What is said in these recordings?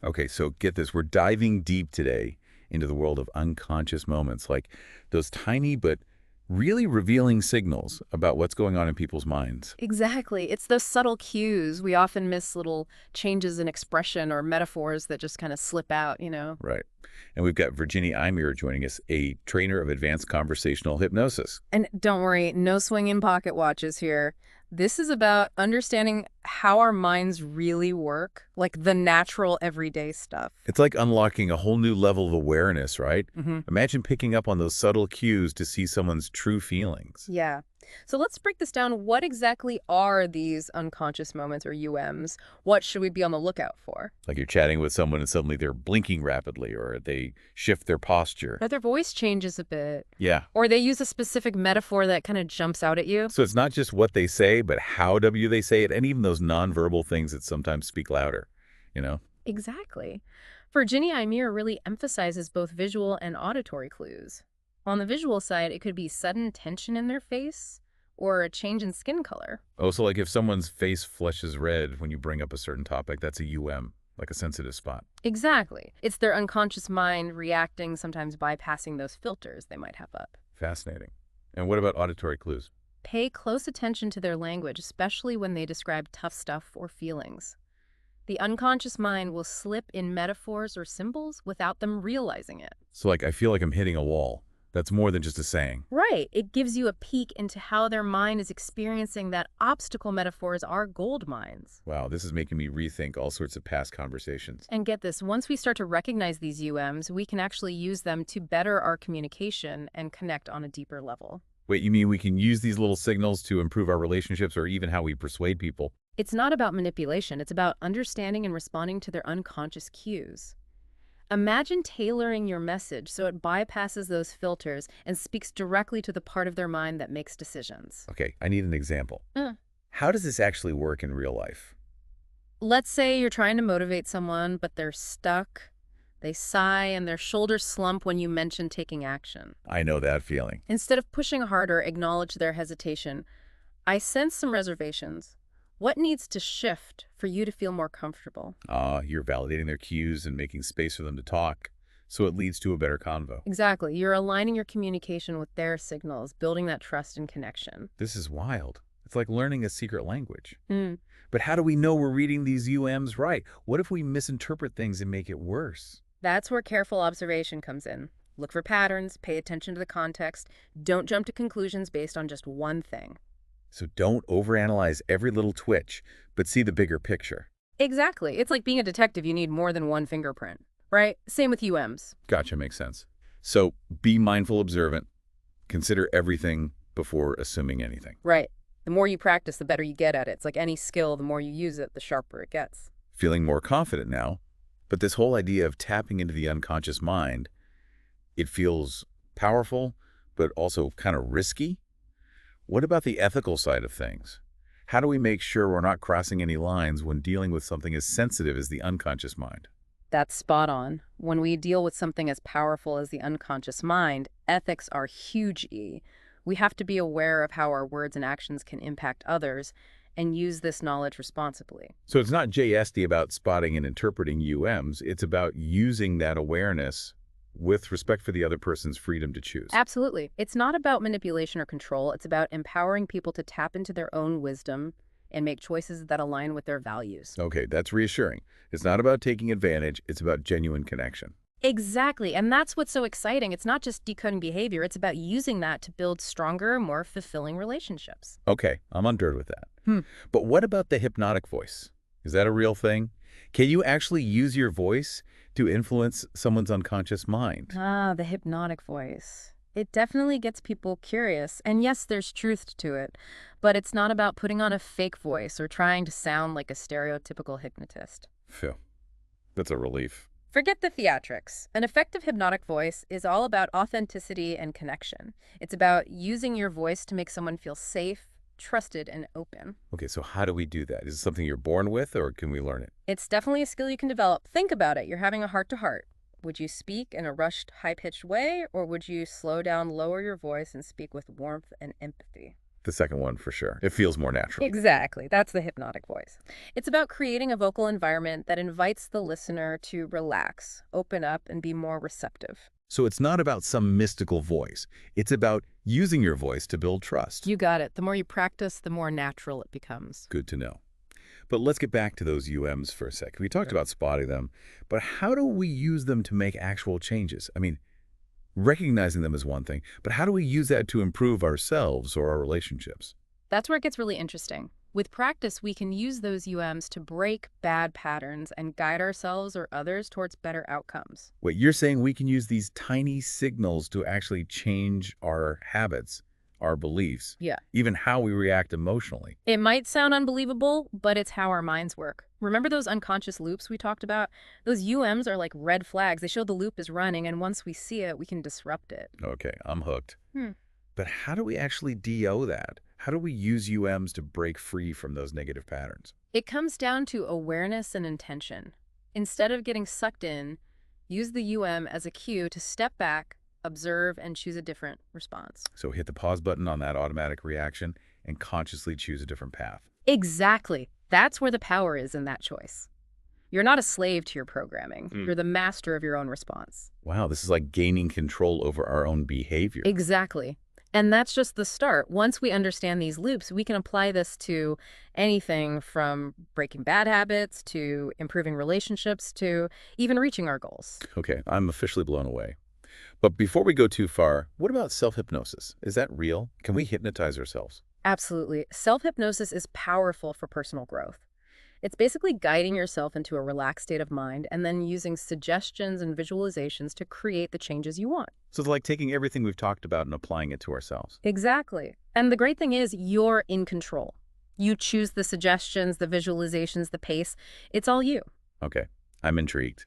Okay, so get this. We're diving deep today into the world of unconscious moments, like those tiny but really revealing signals about what's going on in people's minds. Exactly. It's those subtle cues. We often miss little changes in expression or metaphors that just kind of slip out. Right. And we've got Virginie joining us, a trainer of advanced conversational hypnosis. And don't worry, no swinging pocket watches here. This is about understanding how our minds really work, like the natural everyday stuff. It's like unlocking a whole new level of awareness, right? hmm Imagine picking up on those subtle cues to see someone's true feelings. Yeah. So let's break this down. What exactly are these unconscious moments or UMs? What should we be on the lookout for? Like you're chatting with someone and suddenly they're blinking rapidly or they shift their posture. Or their voice changes a bit, Yeah. or they use a specific metaphor that kind of jumps out at you. So it's not just what they say, but how they say it, and even those nonverbal things that sometimes speak louder, you know? Exactly. Virginie really emphasizes both visual and auditory clues. On the visual side, it could be sudden tension in their face or a change in skin color. Oh, so like if someone's face flushes red when you bring up a certain topic, that's a UM, like a sensitive spot. Exactly. It's their unconscious mind reacting, sometimes bypassing those filters they might have up. Fascinating. And what about auditory clues? Pay close attention to their language, especially when they describe tough stuff or feelings. The unconscious mind will slip in metaphors or symbols without them realizing it. So like, I feel like I'm hitting a wall. That's more than just a saying. Right. It gives you a peek into how their mind is experiencing that obstacle metaphors are gold mines. Wow, this is making me rethink all sorts of past conversations. And get this, once we start to recognize these UMs, we can actually use them to better our communication and connect on a deeper level. Wait, you mean we can use these little signals to improve our relationships or even how we persuade people? It's not about manipulation, it's about understanding and responding to their unconscious cues. Imagine tailoring your message so it bypasses those filters and speaks directly to the part of their mind that makes decisions. Okay, I need an example. Uh, How does this actually work in real life? Let's say you're trying to motivate someone, but they're stuck. They sigh and their shoulders slump when you mention taking action. I know that feeling. Instead of pushing harder, acknowledge their hesitation. I sense some reservations. What needs to shift for you to feel more comfortable? You're validating their cues and making space for them to talk, so it leads to a better convo. Exactly. You're aligning your communication with their signals, building that trust and connection. This is wild. It's like learning a secret language. Mm. But how do we know we're reading these UMs right? What if we misinterpret things and make it worse? That's where careful observation comes in. Look for patterns, pay attention to the context. Don't jump to conclusions based on just one thing. So don't overanalyze every little twitch, but see the bigger picture. Exactly. It's like being a detective, you need more than one fingerprint, right? Same with UMs. Gotcha, makes sense. So be mindful, observant. Consider everything before assuming anything. Right. The more you practice, the better you get at it. It's like any skill, the more you use it, the sharper it gets. Feeling more confident now, but this whole idea of tapping into the unconscious mind, it feels powerful, but also kind of risky. What about the ethical side of things? How do we make sure we're not crossing any lines when dealing with something as sensitive as the unconscious mind? That's spot on. When we deal with something as powerful as the unconscious mind, ethics are huge E. We have to be aware of how our words and actions can impact others and use this knowledge responsibly. So it's not JSD about spotting and interpreting UMs, it's about using that awareness with respect for the other person's freedom to choose. Absolutely. It's not about manipulation or control. It's about empowering people to tap into their own wisdom and make choices that align with their values. Okay, that's reassuring. It's not about taking advantage, it's about genuine connection. Exactly. And that's what's so exciting. It's not just decoding behavior. It's about using that to build stronger, more fulfilling relationships. Okay, I'm on board with that. Hmm. But what about the hypnotic voice? Is that a real thing? Can you actually use your voice to influence someone's unconscious mind? Ah, the hypnotic voice. It definitely gets people curious. And yes, there's truth to it. But it's not about putting on a fake voice or trying to sound like a stereotypical hypnotist. Phew, that's a relief. Forget the theatrics. An effective hypnotic voice is all about authenticity and connection. It's about using your voice to make someone feel safe, trusted, and open. Okay, so how do we do that? Is it something you're born with or can we learn it? It's definitely a skill you can develop. Think about it. You're having a heart-to-heart. Would you speak in a rushed, high-pitched way, or would you slow down, lower your voice, and speak with warmth and empathy? The second one for sure. It feels more natural. Exactly. That's the hypnotic voice. It's about creating a vocal environment that invites the listener to relax, open up, and be more receptive. So it's not about some mystical voice. It's about using your voice to build trust. You got it. The more you practice, the more natural it becomes. Good to know. But let's get back to those UMs for a second. We talked about spotting them, but how do we use them to make actual changes? I mean, recognizing them is one thing, but how do we use that to improve ourselves or our relationships? That's where it gets really interesting. With practice, we can use those UMs to break bad patterns and guide ourselves or others towards better outcomes. Wait, you're saying we can use these tiny signals to actually change our habits, our beliefs, Yeah. even how we react emotionally? It might sound unbelievable, but it's how our minds work. Remember those unconscious loops we talked about? Those UMs are like red flags. They show the loop is running, and once we see it, we can disrupt it. Okay, I'm hooked. Hmm. But how do we actually DO that? How do we use UMs to break free from those negative patterns? It comes down to awareness and intention. Instead of getting sucked in, use the UM as a cue to step back, observe, and choose a different response. So hit the pause button on that automatic reaction and consciously choose a different path. Exactly. That's where the power is in that choice. You're not a slave to your programming. You're the master of your own response. Wow, this is like gaining control over our own behavior. Exactly. And that's just the start. Once we understand these loops, we can apply this to anything from breaking bad habits to improving relationships to even reaching our goals. Okay, I'm officially blown away. But before we go too far, what about self-hypnosis? Is that real? Can we hypnotize ourselves? Absolutely. Self-hypnosis is powerful for personal growth. It's basically guiding yourself into a relaxed state of mind and then using suggestions and visualizations to create the changes you want. So it's like taking everything we've talked about and applying it to ourselves. Exactly. And the great thing is you're in control. You choose the suggestions, the visualizations, the pace. It's all you. Okay, I'm intrigued.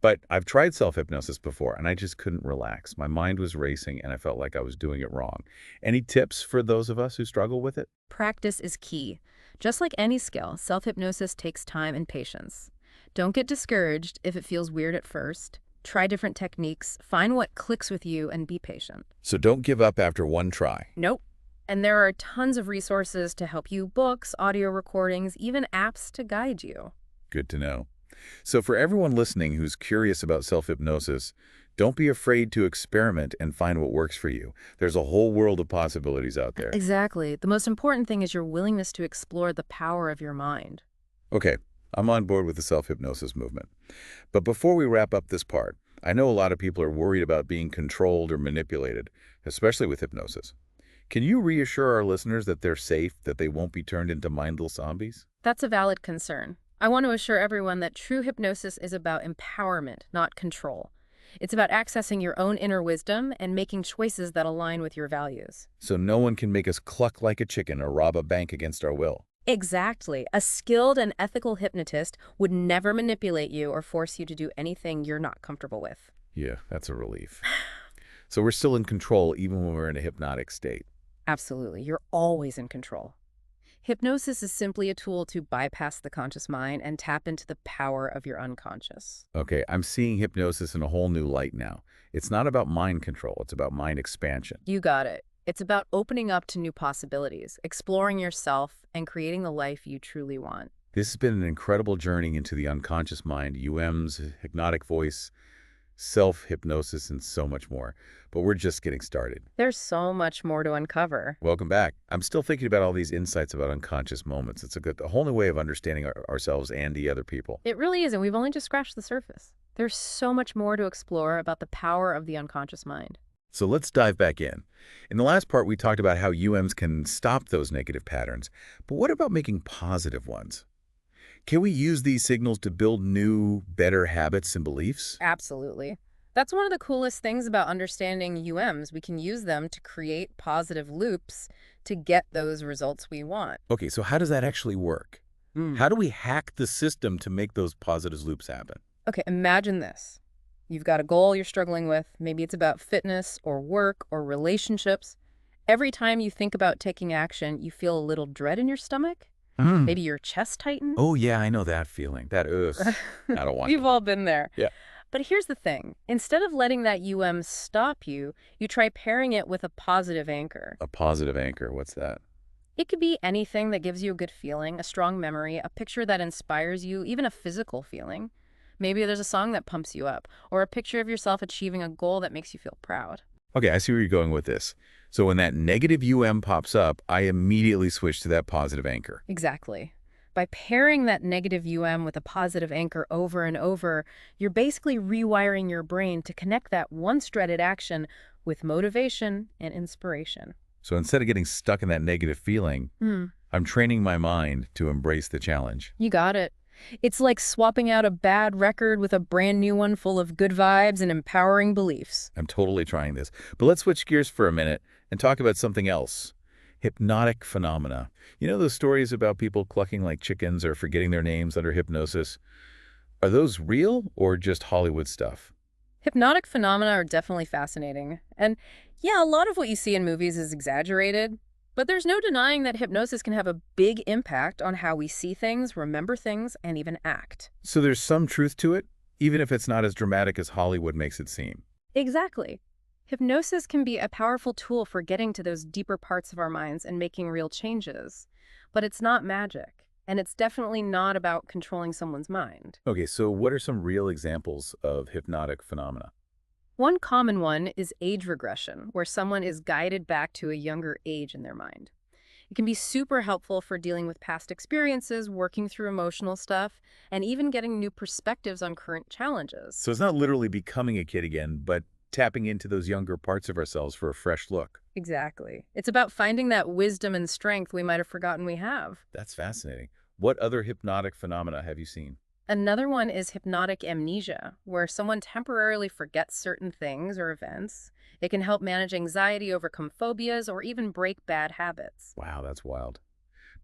But I've tried self-hypnosis before, and I just couldn't relax. My mind was racing, and I felt like I was doing it wrong. Any tips for those of us who struggle with it? Practice is key. Just like any skill, self-hypnosis takes time and patience. Don't get discouraged if it feels weird at first. Try different techniques, find what clicks with you, and be patient. So don't give up after one try. Nope. And there are tons of resources to help you, books, audio recordings, even apps to guide you. Good to know. So for everyone listening who's curious about self-hypnosis, don't be afraid to experiment and find what works for you. There's a whole world of possibilities out there. Exactly. The most important thing is your willingness to explore the power of your mind. Okay, I'm on board with the self-hypnosis movement. But before we wrap up this part, I know a lot of people are worried about being controlled or manipulated, especially with hypnosis. Can you reassure our listeners that they're safe, that they won't be turned into mindless zombies? That's a valid concern. I want to assure everyone that true hypnosis is about empowerment, not control. It's about accessing your own inner wisdom and making choices that align with your values. So no one can make us cluck like a chicken or rob a bank against our will. Exactly. A skilled and ethical hypnotist would never manipulate you or force you to do anything you're not comfortable with. Yeah, that's a relief. So we're still in control even when we're in a hypnotic state. Absolutely. You're always in control. Hypnosis is simply a tool to bypass the conscious mind and tap into the power of your unconscious. Okay, I'm seeing hypnosis in a whole new light now. It's not about mind control, it's about mind expansion. You got it. It's about opening up to new possibilities, exploring yourself, and creating the life you truly want. This has been an incredible journey into the unconscious mind, UMs, hypnotic voice, self-hypnosis, and so much more. But we're just getting started. There's so much more to uncover. Welcome back. I'm still thinking about all these insights about unconscious moments. It's a whole new way of understanding ourselves and the other people. It really is, and we've only just scratched the surface. There's so much more to explore about the power of the unconscious mind. So let's dive back in. In the last part, we talked about how UMs can stop those negative patterns. But what about making positive ones? Can we use these signals to build new, better habits and beliefs? Absolutely. That's one of the coolest things about understanding UMs. We can use them to create positive loops to get those results we want. Okay, so how does that actually work? How do we hack the system to make those positive loops happen? Okay, imagine this. You've got a goal you're struggling with. Maybe it's about fitness or work or relationships. Every time you think about taking action, you feel a little dread in your stomach. Maybe your chest tightens. Oh, yeah, I know that feeling. That, ugh, I don't want We've to. all been there. Yeah. But here's the thing. Instead of letting that stop you, you try pairing it with a positive anchor. A positive anchor, what's that? It could be anything that gives you a good feeling, a strong memory, a picture that inspires you, even a physical feeling. Maybe there's a song that pumps you up, or a picture of yourself achieving a goal that makes you feel proud. Okay, I see where you're going with this. So when that negative pops up, I immediately switch to that positive anchor. Exactly. By pairing that negative with a positive anchor over and over, you're basically rewiring your brain to connect that once dreaded action with motivation and inspiration. So instead of getting stuck in that negative feeling, I'm training my mind to embrace the challenge. You got it. It's like swapping out a bad record with a brand new one full of good vibes and empowering beliefs. I'm totally trying this. But let's switch gears for a minute and talk about something else. Hypnotic phenomena. You know those stories about people clucking like chickens or forgetting their names under hypnosis? Are those real or just Hollywood stuff? Hypnotic phenomena are definitely fascinating. And yeah, a lot of what you see in movies is exaggerated, but there's no denying that hypnosis can have a big impact on how we see things, remember things, and even act. So there's some truth to it, even if it's not as dramatic as Hollywood makes it seem. Exactly. Hypnosis can be a powerful tool for getting to those deeper parts of our minds and making real changes. But it's not magic, and it's definitely not about controlling someone's mind. Okay, so what are some real examples of hypnotic phenomena? One common one is age regression, where someone is guided back to a younger age in their mind. It can be super helpful for dealing with past experiences, working through emotional stuff, and even getting new perspectives on current challenges. So it's not literally becoming a kid again, but tapping into those younger parts of ourselves for a fresh look. Exactly. It's about finding that wisdom and strength we might have forgotten we have. That's fascinating. What other hypnotic phenomena have you seen? Another one is hypnotic amnesia, where someone temporarily forgets certain things or events. It can help manage anxiety, overcome phobias, or even break bad habits. Wow, that's wild.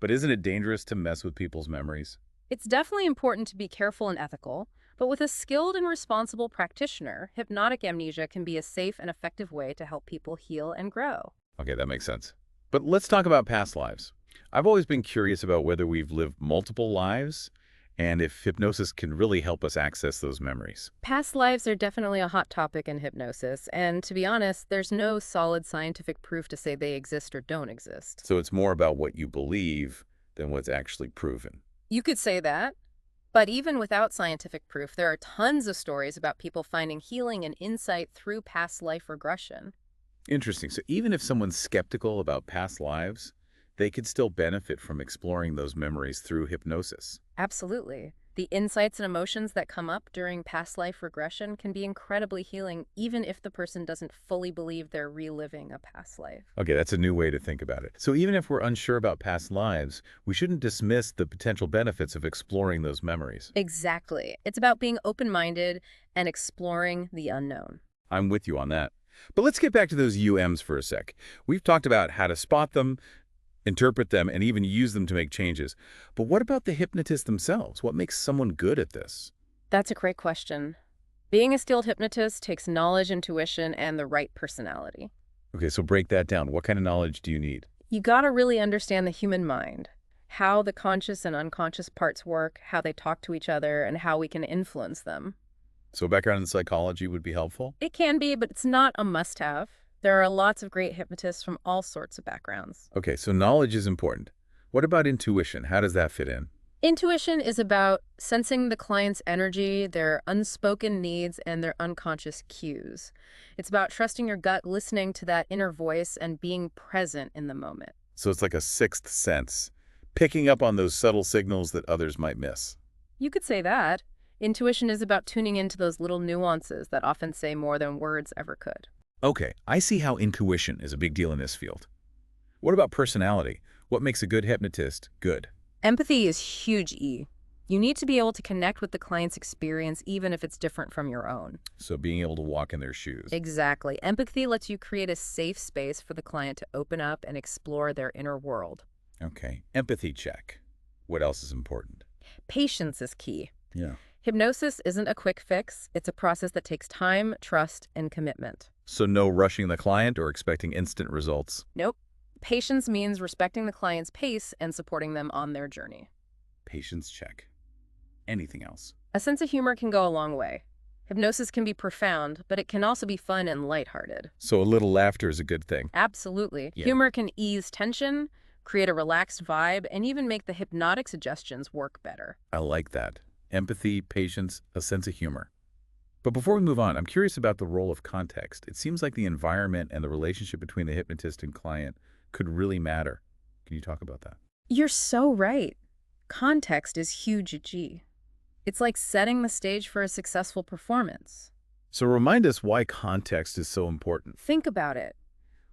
But isn't it dangerous to mess with people's memories? It's definitely important to be careful and ethical, but with a skilled and responsible practitioner, hypnotic amnesia can be a safe and effective way to help people heal and grow. Okay, that makes sense. But let's talk about past lives. I've always been curious about whether we've lived multiple lives and if hypnosis can really help us access those memories. Past lives are definitely a hot topic in hypnosis, and to be honest, there's no solid scientific proof to say they exist or don't exist. So it's more about what you believe than what's actually proven. You could say that, but even without scientific proof, there are tons of stories about people finding healing and insight through past life regression. Interesting. So even if someone's skeptical about past lives, they could still benefit from exploring those memories through hypnosis. Absolutely. The insights and emotions that come up during past life regression can be incredibly healing, even if the person doesn't fully believe they're reliving a past life. Okay, that's a new way to think about it. So even if we're unsure about past lives, we shouldn't dismiss the potential benefits of exploring those memories. Exactly. It's about being open-minded and exploring the unknown. I'm with you on that. But let's get back to those UMs for a sec. We've talked about how to spot them, interpret them, and even use them to make changes. But what about the hypnotists themselves? What makes someone good at this? That's a great question. Being a skilled hypnotist takes knowledge, intuition, and the right personality. Okay, so break that down. What kind of knowledge do you need? You gotta really understand the human mind, how the conscious and unconscious parts work, how they talk to each other, and how we can influence them. So background in psychology would be helpful? It can be, but it's not a must-have. There are lots of great hypnotists from all sorts of backgrounds. Okay, so knowledge is important. What about intuition? How does that fit in? Intuition is about sensing the client's energy, their unspoken needs, and their unconscious cues. It's about trusting your gut, listening to that inner voice, and being present in the moment. So it's like a sixth sense, picking up on those subtle signals that others might miss. You could say that. Intuition is about tuning into those little nuances that often say more than words ever could. Okay, I see how intuition is a big deal in this field. What about personality? What makes a good hypnotist good? Empathy is huge E. You need to be able to connect with the client's experience even if it's different from your own. So being able to walk in their shoes. Exactly. Empathy lets you create a safe space for the client to open up and explore their inner world. Okay, empathy check. What else is important? Patience is key. Yeah. Hypnosis isn't a quick fix. It's a process that takes time, trust, and commitment. So no rushing the client or expecting instant results. Nope. Patience means respecting the client's pace and supporting them on their journey. Patience check. Anything else? A sense of humor can go a long way. Hypnosis can be profound, but it can also be fun and lighthearted. So a little laughter is a good thing. Absolutely. Yeah. Humor can ease tension, create a relaxed vibe, and even make the hypnotic suggestions work better. I like that. Empathy, patience, a sense of humor. But before we move on, I'm curious about the role of context. It seems like the environment and the relationship between the hypnotist and client could really matter. Can you talk about that? You're so right. Context is huge at G. It's like setting the stage for a successful performance. So remind us why context is so important. Think about it.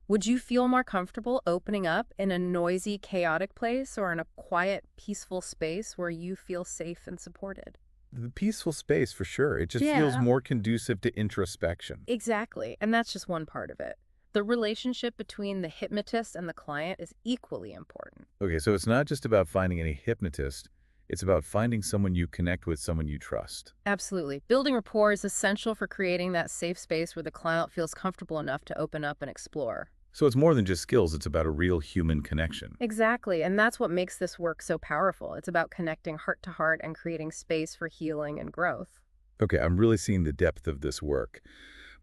Would you feel more comfortable opening up in a noisy, chaotic place or in a quiet, peaceful space where you feel safe and supported? The peaceful space, for sure. It just feels Yeah. more conducive to introspection. Exactly, and that's just one part of it. The relationship between the hypnotist and the client is equally important. Okay, so it's not just about finding any hypnotist. It's about finding someone you connect with, someone you trust. Absolutely. Building rapport is essential for creating that safe space where the client feels comfortable enough to open up and explore. So it's more than just skills. It's about a real human connection. Exactly, and that's what makes this work so powerful. It's about connecting heart to heart and creating space for healing and growth. Okay, I'm really seeing the depth of this work.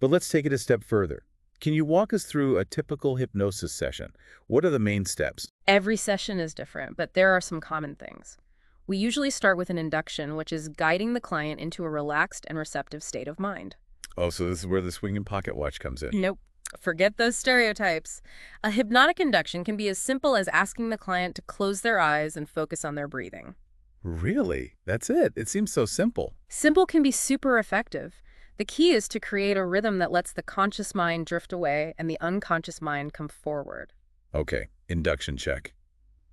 But let's take it a step further. Can you walk us through a typical hypnosis session? What are the main steps? Every session is different, but there are some common things. We usually start with an induction, which is guiding the client into a relaxed and receptive state of mind. Oh, so this is where the swinging pocket watch comes in. Nope. Forget those stereotypes. A hypnotic induction can be as simple as asking the client to close their eyes and focus on their breathing. Really? That's it? It seems so simple. Simple can be super effective. The key is to create a rhythm that lets the conscious mind drift away and the unconscious mind come forward. Okay, induction check.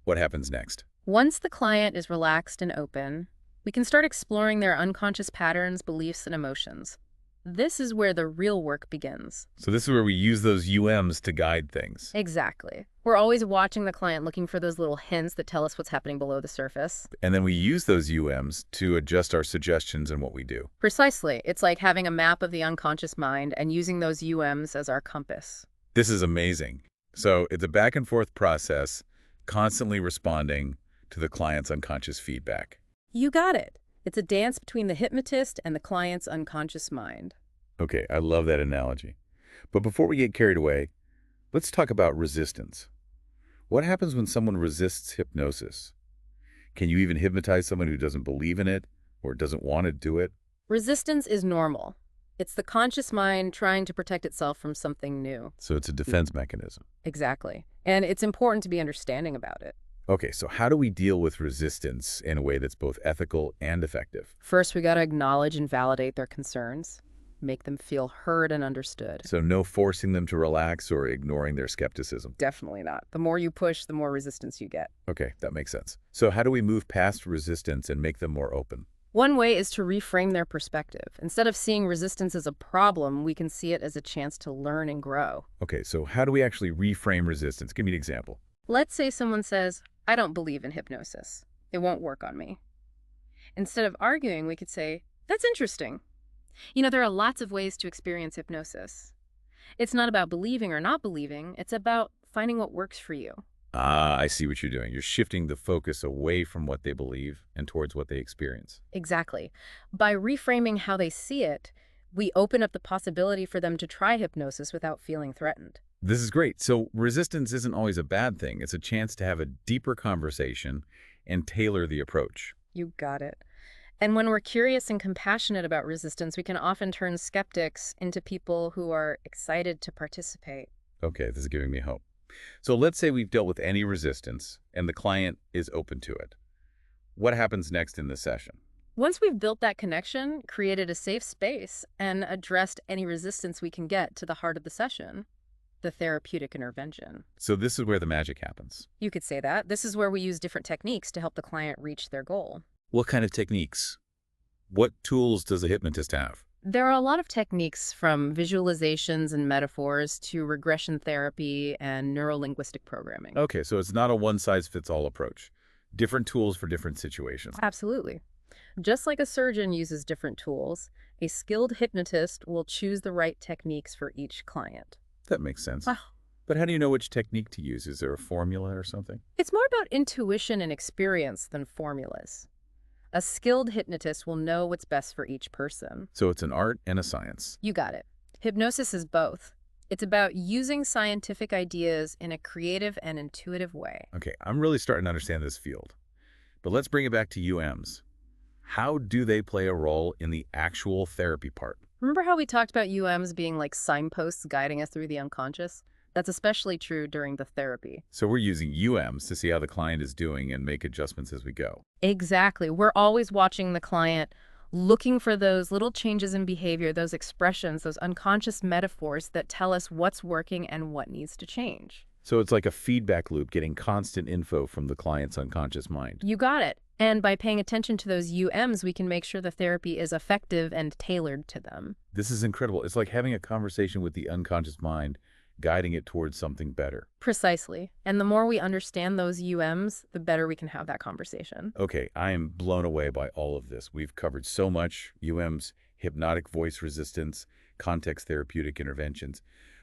What happens next? Once the client is relaxed and open, we can start exploring their unconscious patterns, beliefs, and emotions. This is where the real work begins. So this is where we use those UMs to guide things. Exactly. We're always watching the client, looking for those little hints that tell us what's happening below the surface. And then we use those UMs to adjust our suggestions and what we do. Precisely. It's like having a map of the unconscious mind and using those UMs as our compass. This is amazing. So it's a back and forth process, constantly responding to the client's unconscious feedback. You got it. It's a dance between the hypnotist and the client's unconscious mind. Okay, I love that analogy. But before we get carried away, let's talk about resistance. What happens when someone resists hypnosis? Can you even hypnotize someone who doesn't believe in it or doesn't want to do it? Resistance is normal. It's the conscious mind trying to protect itself from something new. So it's a defense mechanism. Exactly. And it's important to be understanding about it. Okay, so how do we deal with resistance in a way that's both ethical and effective? First, we got to acknowledge and validate their concerns, make them feel heard and understood. So no forcing them to relax or ignoring their skepticism. Definitely not. The more you push, the more resistance you get. Okay, that makes sense. So how do we move past resistance and make them more open? One way is to reframe their perspective. Instead of seeing resistance as a problem, we can see it as a chance to learn and grow. Okay, so how do we actually reframe resistance? Give me an example. Let's say someone says, I don't believe in hypnosis. It won't work on me. Instead of arguing, we could say, that's interesting. You know, there are lots of ways to experience hypnosis. It's not about believing or not believing. It's about finding what works for you. Ah, I see what you're doing. You're shifting the focus away from what they believe and towards what they experience. Exactly. By reframing how they see it, we open up the possibility for them to try hypnosis without feeling threatened. This is great. So resistance isn't always a bad thing. It's a chance to have a deeper conversation and tailor the approach. You got it. And when we're curious and compassionate about resistance, we can often turn skeptics into people who are excited to participate. Okay, this is giving me hope. So let's say we've dealt with any resistance and the client is open to it. What happens next in the session? Once we've built that connection, created a safe space, and addressed any resistance we can get to the heart of the session, the therapeutic intervention. So this is where the magic happens. You could say that. This is where we use different techniques to help the client reach their goal. What kind of techniques? What tools does a hypnotist have? There are a lot of techniques, from visualizations and metaphors to regression therapy and neurolinguistic programming. Okay, so it's not a one-size-fits-all approach. Different tools for different situations. Absolutely. Just like a surgeon uses different tools, a skilled hypnotist will choose the right techniques for each client. That makes sense. Wow. But how do you know which technique to use? Is there a formula or something? It's more about intuition and experience than formulas. A skilled hypnotist will know what's best for each person. So it's an art and a science. You got it. Hypnosis is both. It's about using scientific ideas in a creative and intuitive way. Okay, I'm really starting to understand this field. But let's bring it back to UMs. How do they play a role in the actual therapy part? Remember how we talked about UMs being like signposts guiding us through the unconscious? That's especially true during the therapy. So we're using UMs to see how the client is doing and make adjustments as we go. Exactly. We're always watching the client, looking for those little changes in behavior, those expressions, those unconscious metaphors that tell us what's working and what needs to change. So it's like a feedback loop, getting constant info from the client's unconscious mind. You got it. And by paying attention to those UMs, we can make sure the therapy is effective and tailored to them. This is incredible. It's like having a conversation with the unconscious mind, guiding it towards something better. Precisely. And the more we understand those UMs, the better we can have that conversation. Okay, I am blown away by all of this. We've covered so much: UMs, hypnotic voice resistance, context therapeutic interventions.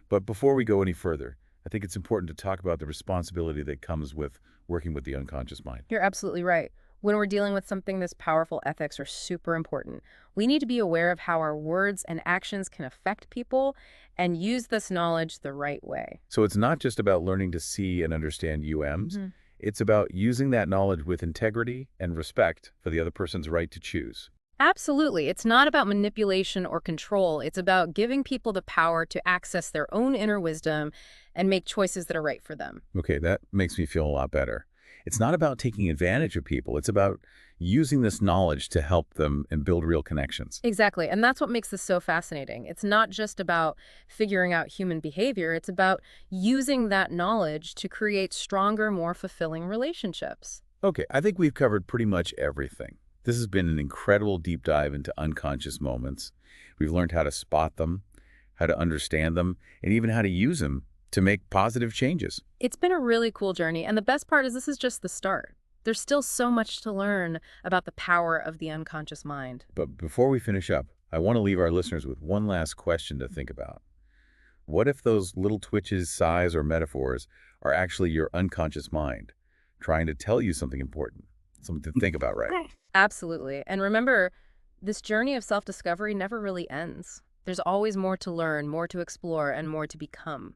But before we go any further, I think it's important to talk about the responsibility that comes with working with the unconscious mind. You're absolutely right. When we're dealing with something this powerful, ethics are super important. We need to be aware of how our words and actions can affect people and use this knowledge the right way. So it's not just about learning to see and understand UMs. It's about using that knowledge with integrity and respect for the other person's right to choose. Absolutely. It's not about manipulation or control. It's about giving people the power to access their own inner wisdom and make choices that are right for them. Okay, that makes me feel a lot better. It's not about taking advantage of people. It's about using this knowledge to help them and build real connections. Exactly. And that's what makes this so fascinating. It's not just about figuring out human behavior. It's about using that knowledge to create stronger, more fulfilling relationships. Okay, I think we've covered pretty much everything. This has been an incredible deep dive into unconscious moments. We've learned how to spot them, how to understand them, and even how to use them to make positive changes. It's been a really cool journey, and the best part is this is just the start. There's still so much to learn about the power of the unconscious mind. But before we finish up, I want to leave our listeners with one last question to think about. What if those little twitches, sighs, or metaphors are actually your unconscious mind trying to tell you something important, something to think about, right? Absolutely. And remember, this journey of self-discovery never really ends. There's always more to learn, more to explore, and more to become.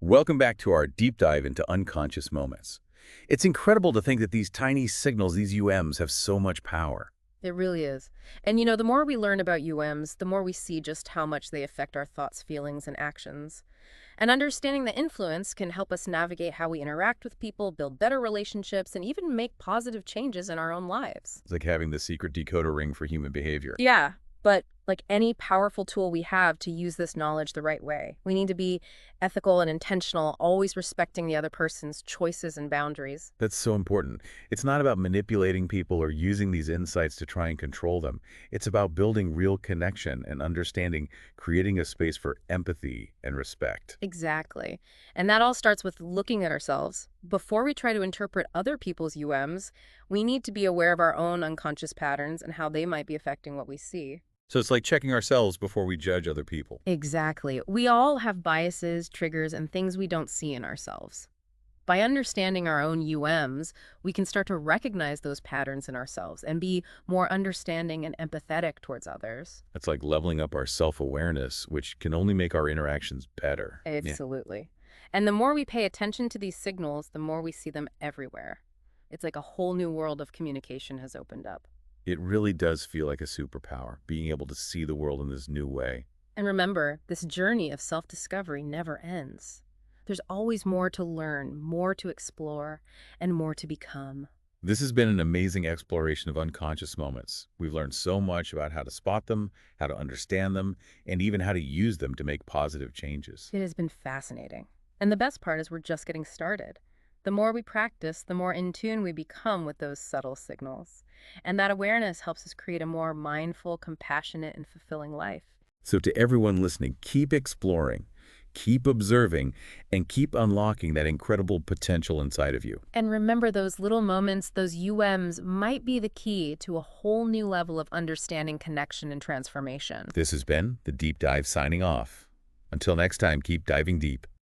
Welcome back to our deep dive into unconscious moments. It's incredible to think that these tiny signals, these UMs, have so much power. It really is. And you know, the more we learn about UMs, the more we see just how much they affect our thoughts, feelings, and actions. And understanding the influence can help us navigate how we interact with people, build better relationships, and even make positive changes in our own lives. It's like having the secret decoder ring for human behavior. Yeah, but like any powerful tool we have to use this knowledge the right way, we need to be ethical and intentional, always respecting the other person's choices and boundaries. That's so important. It's not about manipulating people or using these insights to try and control them. It's about building real connection and understanding, creating a space for empathy and respect. Exactly. And that all starts with looking at ourselves. Before we try to interpret other people's UMs, we need to be aware of our own unconscious patterns and how they might be affecting what we see. So it's like checking ourselves before we judge other people. Exactly. We all have biases, triggers, and things we don't see in ourselves. By understanding our own UMs, we can start to recognize those patterns in ourselves and be more understanding and empathetic towards others. It's like leveling up our self-awareness, which can only make our interactions better. Absolutely. And the more we pay attention to these signals, the more we see them everywhere. It's like a whole new world of communication has opened up. It really does feel like a superpower, being able to see the world in this new way. And remember, this journey of self-discovery never ends. There's always more to learn, more to explore, and more to become. This has been an amazing exploration of unconscious moments. We've learned so much about how to spot them, how to understand them, and even how to use them to make positive changes. It has been fascinating. And the best part is we're just getting started. The more we practice, the more in tune we become with those subtle signals. And that awareness helps us create a more mindful, compassionate, and fulfilling life. So to everyone listening, keep exploring, keep observing, and keep unlocking that incredible potential inside of you. And remember, those little moments, those UMs, might be the key to a whole new level of understanding, connection, and transformation. This has been The Deep Dive signing off. Until next time, keep diving deep.